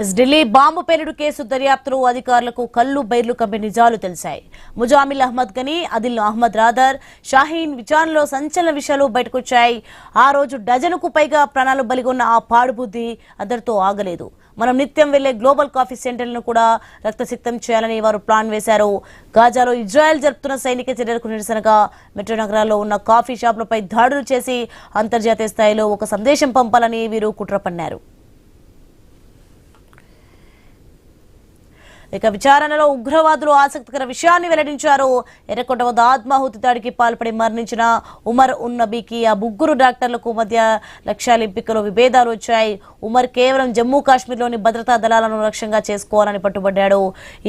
Delhi bomb పేలుడు case దర్యాప్తులో అధికారులకు కళ్ళు బైర్లు కమ్మే నిజాలు తెలిసాయి. ముజామిల్ అహ్మద్ గని, అదిల్ అహ్మద్ రాదర్, షాహీన్ విచారణలో సంచలన విషయాలు బయటకొచ్చాయి. ఆ రోజు డజనుకు పైగా ప్రాణాలు బలిగొన్న ఆ పాడుబుద్ధి అందరితో ఆగలేదు. మనం నిత్యం వెళ్లే గ్లోబల్ కాఫీ సెంటర్లను కూడా రక్తసిక్తం చేయాలని వారు ప్లాన్ వేశారు. గాజాలో ఇజ్రాయెల్ జరుపుతున్న సైనిక చర్యలకు నిరసనగా మెట్రో నగరాల్లో ఉన్న కాఫీ షాపులపై దాడులు చేసి అంతర్జాతీయ స్థాయిలో ఒక సందేశం పంపాలని వీరు కుట్ర పన్నారు. ఇక విచారణలో ఉగ్రవాదులు ఆసక్తికర విషయాన్ని వెల్లడించారు. ఎర్రకోట వద్ద ఆత్మాహుతి దాడికి పాల్పడి మరణించిన ఉమర్ ఉన్ నబీకి ఆ ముగ్గురు డాక్టర్లకు మధ్య లక్ష్యాల ఎంపికలో విభేదాలు వచ్చాయి. ఉమర్ కేవలం జమ్మూ కాశ్మీర్లోని భద్రతా దళాలను లక్ష్యంగా చేసుకోవాలని పట్టుబడ్డాడు.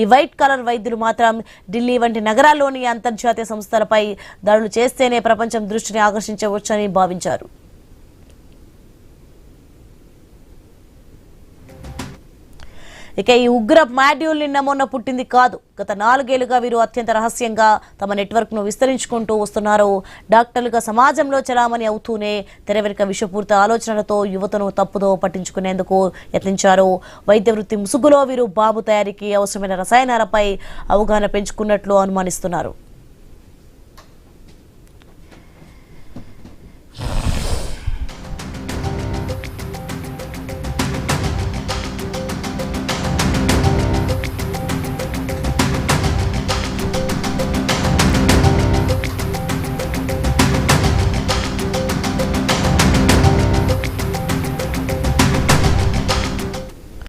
ఈ వైట్ కలర్ వైద్యులు మాత్రం ఢిల్లీ వంటి నగరాల్లోని అంతర్జాతీయ సంస్థలపై దాడులు చేస్తేనే ప్రపంచం దృష్టిని ఆకర్షించవచ్చని భావించారు. ఇక ఈ ఉగ్ర మాడ్యూల్ నిన్న మొన్న పుట్టింది కాదు. గత 4 ఏళ్లుగా వీరు అత్యంత రహస్యంగా తమ నెట్వర్క్ ను విస్తరించుకుంటూ వస్తున్నారు. డాక్టర్లుగా సమాజంలో చలామణి అవుతూనే తెర వెనుక విషపూరిత ఆలోచనలతో యువతను తప్పుదో పట్టించుకునేందుకు యత్నించారు. వైద్య వృత్తి ముసుగులో వీరు బాంబు తయారీకి అవసరమైన రసాయనాలపై అవగాహన పెంచుకున్నట్లు అనుమానిస్తున్నారు.